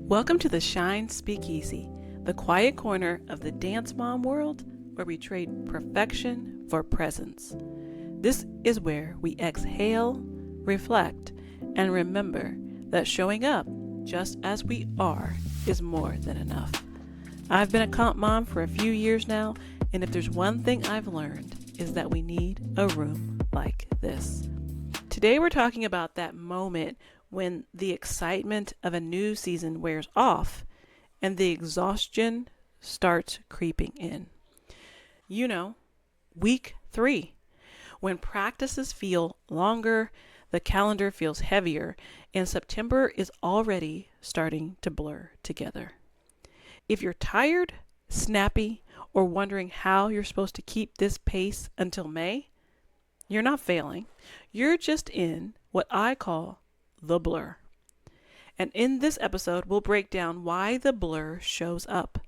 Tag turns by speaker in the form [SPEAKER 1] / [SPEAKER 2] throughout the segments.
[SPEAKER 1] Welcome to the Shine Speakeasy, the quiet corner of the dance mom world where we trade perfection for presence. This is where we exhale, reflect, and remember that showing up just as we are is more than enough. I've been a comp mom for a few years now, and if there's one thing I've learned is that we need a room like this. Today we're talking about that moment when the excitement of a new season wears off and the exhaustion starts creeping in. You know, week 3, when practices feel longer, the calendar feels heavier, and September is already starting to blur together. If you're tired, snappy, or wondering how you're supposed to keep this pace until May, you're not failing. You're just in what I call the blur. And in this episode, we'll break down why the blur shows up,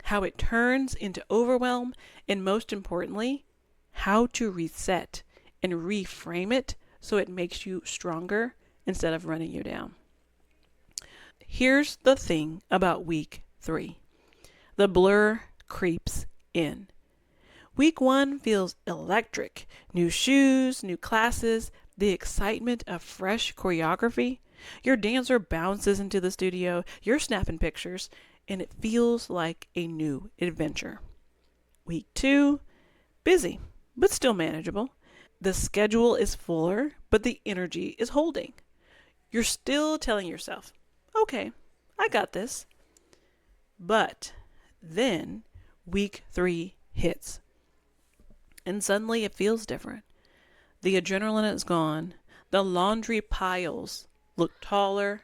[SPEAKER 1] how it turns into overwhelm, and most importantly, how to reset and reframe it so it makes you stronger instead of running you down. Here's the thing about week 3. The blur creeps in. Week 1 feels electric. New shoes, new classes, the excitement of fresh choreography. Your dancer bounces into the studio, you're snapping pictures, and it feels like a new adventure. Week 2, busy, but still manageable. The schedule is fuller, but the energy is holding. You're still telling yourself, okay, I got this. But then week 3 hits. And suddenly it feels different. The adrenaline is gone. The laundry piles look taller.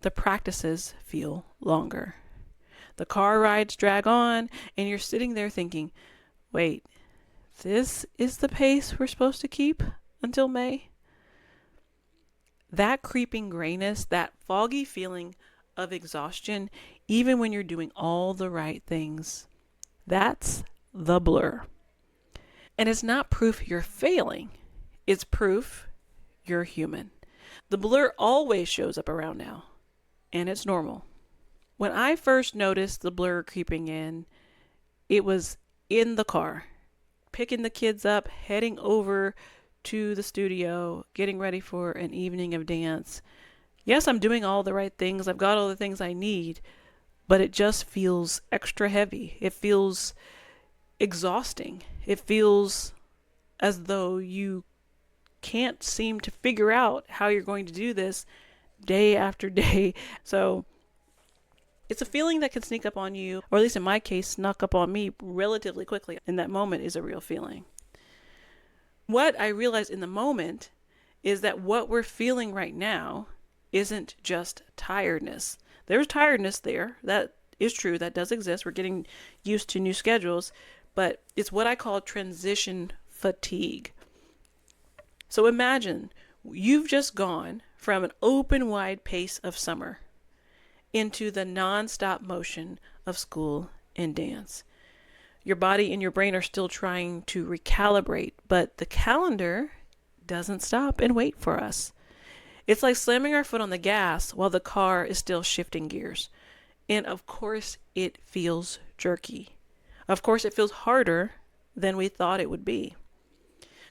[SPEAKER 1] The practices feel longer. The car rides drag on, and you're sitting there thinking, wait, this is the pace we're supposed to keep until May? That creeping grayness, that foggy feeling of exhaustion, even when you're doing all the right things, that's the blur. And it's not proof you're failing. It's proof you're human. The blur always shows up around now, and it's normal. When I first noticed the blur creeping in, it was in the car, picking the kids up, heading over to the studio, getting ready for an evening of dance. Yes, I'm doing all the right things. I've got all the things I need, but it just feels extra heavy. It feels exhausting. It feels as though you can't seem to figure out how you're going to do this day after day. So it's a feeling that can sneak up on you, or at least in my case, snuck up on me relatively quickly. And that moment is a real feeling. What I realized in the moment is that what we're feeling right now isn't just tiredness. There's tiredness there. That is true. That does exist. We're getting used to new schedules, but it's what I call transition fatigue. So imagine you've just gone from an open wide pace of summer into the non-stop motion of school and dance. Your body and your brain are still trying to recalibrate, but the calendar doesn't stop and wait for us. It's like slamming our foot on the gas while the car is still shifting gears. And of course, it feels jerky. Of course, it feels harder than we thought it would be.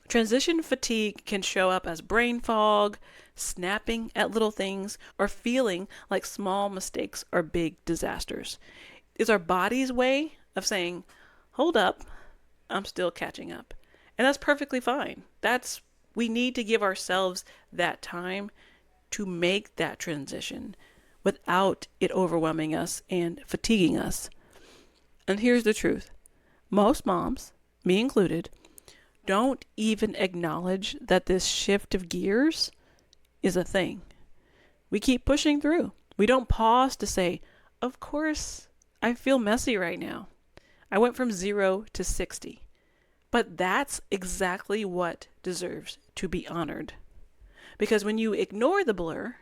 [SPEAKER 1] Transition fatigue can show up as brain fog, snapping at little things, or feeling like small mistakes are big disasters. It's our body's way of saying, hold up, I'm still catching up. And that's perfectly fine. We need to give ourselves that time to make that transition without it overwhelming us and fatiguing us. And here's the truth. Most moms, me included, don't even acknowledge that this shift of gears is a thing. We keep pushing through. We don't pause to say, of course, I feel messy right now. I went from 0 to 60. But that's exactly what deserves to be honored. Because when you ignore the blur,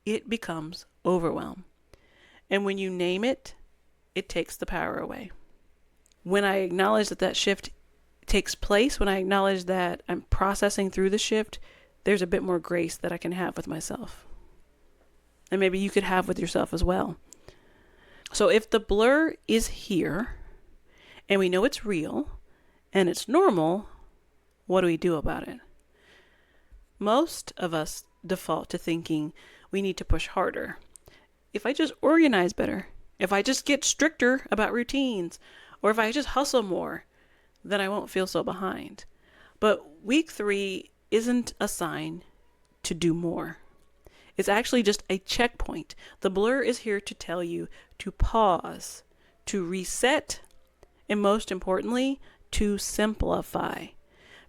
[SPEAKER 1] it becomes overwhelm. And when you name it, it takes the power away. When I acknowledge that shift takes place, when I acknowledge that I'm processing through the shift, there's a bit more grace that I can have with myself. and maybe you could have with yourself as well. So if the blur is here and we know it's real and it's normal, what do we do about it? Most of us default to thinking we need to push harder. If I just organize better, if I just get stricter about routines, or if I just hustle more, then I won't feel so behind. But week 3 isn't a sign to do more. It's actually just a checkpoint. The blur is here to tell you to pause, to reset, and most importantly, to simplify.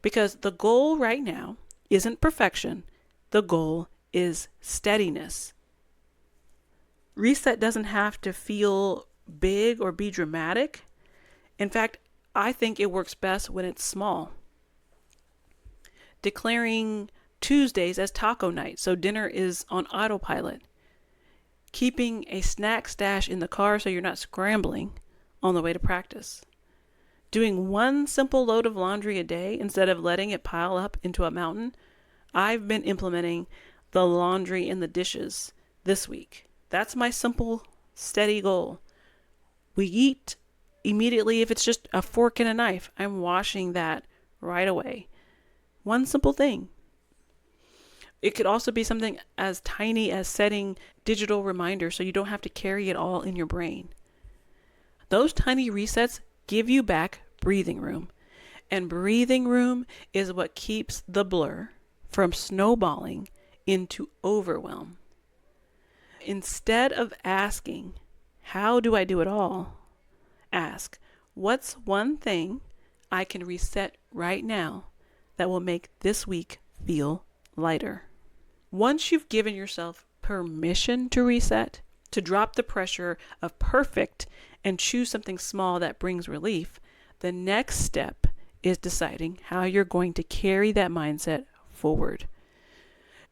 [SPEAKER 1] Because the goal right now isn't perfection. The goal is steadiness. Reset doesn't have to feel big or be dramatic. In fact, I think it works best when it's small. Declaring Tuesdays as taco night, so dinner is on autopilot. Keeping a snack stash in the car so you're not scrambling on the way to practice. Doing one simple load of laundry a day instead of letting it pile up into a mountain. I've been implementing the laundry and the dishes this week. That's my simple, steady goal. We eat immediately. If it's just a fork and a knife, I'm washing that right away. One simple thing. It could also be something as tiny as setting digital reminders so you don't have to carry it all in your brain. Those tiny resets give you back breathing room. And breathing room is what keeps the blur from snowballing into overwhelm. Instead of asking, how do I do it all? Ask, what's one thing I can reset right now that will make this week feel lighter? Once you've given yourself permission to reset, to drop the pressure of perfect and choose something small that brings relief, the next step is deciding how you're going to carry that mindset forward.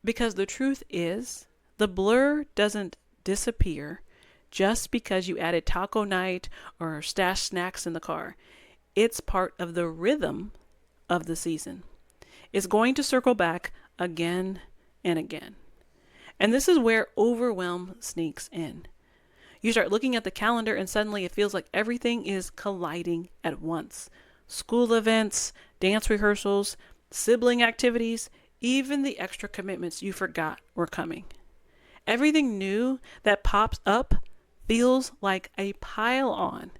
[SPEAKER 1] Because the truth is, the blur doesn't disappear just because you added taco night or stashed snacks in the car. It's part of the rhythm of the season. It's going to circle back again and again. And this is where overwhelm sneaks in. You start looking at the calendar and suddenly it feels like everything is colliding at once. School events, dance rehearsals, sibling activities, even the extra commitments you forgot were coming. Everything new that pops up feels like a pile on.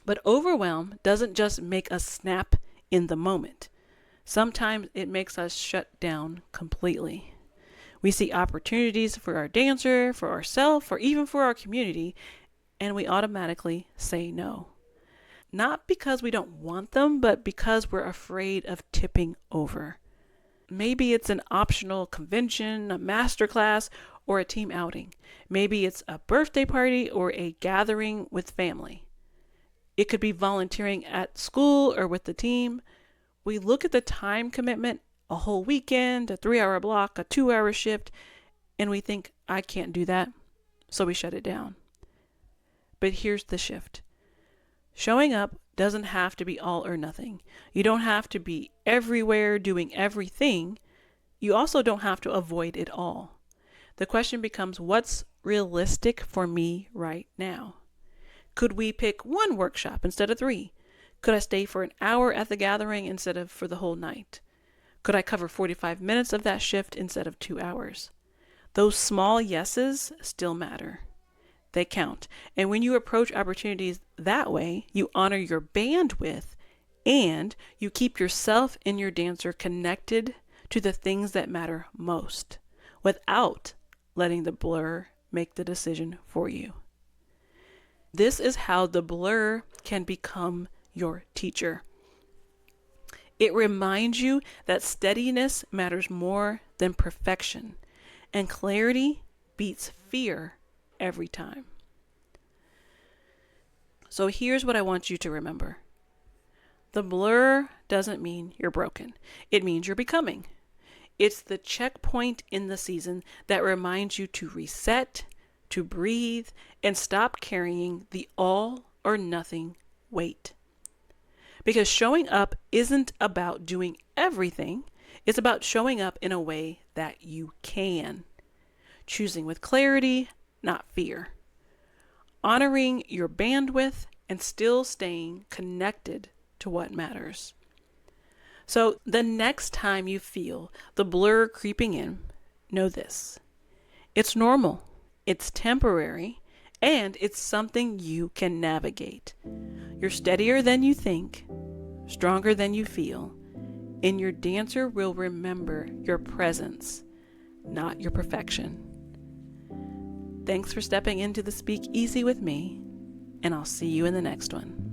[SPEAKER 1] But overwhelm doesn't just make us snap in the moment. Sometimes it makes us shut down completely. We see opportunities for our dancer, for ourselves, or even for our community, and we automatically say no. Not because we don't want them, but because we're afraid of tipping over. Maybe it's an optional convention, a masterclass, or a team outing. Maybe it's a birthday party or a gathering with family. It could be volunteering at school or with the team. We look at the time commitment, a whole weekend, a 3-hour block, a 2-hour shift, and we think, I can't do that, so we shut it down. But here's the shift. Showing up doesn't have to be all or nothing. You don't have to be everywhere doing everything. You also don't have to avoid it all. The question becomes, what's realistic for me right now? Could we pick one workshop instead of 3? Could I stay for an hour at the gathering instead of for the whole night? Could I cover 45 minutes of that shift instead of 2 hours? Those small yeses still matter. They count. And when you approach opportunities that way, you honor your bandwidth and you keep yourself and your dancer connected to the things that matter most without letting the blur make the decision for you. This is how the blur can become your teacher. It reminds you that steadiness matters more than perfection, and clarity beats fear every time. So here's what I want you to remember. The blur doesn't mean you're broken. It means you're becoming. It's the checkpoint in the season that reminds you to reset, to breathe, and stop carrying the all or nothing weight. Because showing up isn't about doing everything. It's about showing up in a way that you can. choosing with clarity, not fear, honoring your bandwidth and still staying connected to what matters. So the next time you feel the blur creeping in, know this: it's normal, it's temporary, and it's something you can navigate. You're steadier than you think, stronger than you feel, and your dancer will remember your presence, not your perfection. Thanks for stepping into the Speak Easy with me, and I'll see you in the next one.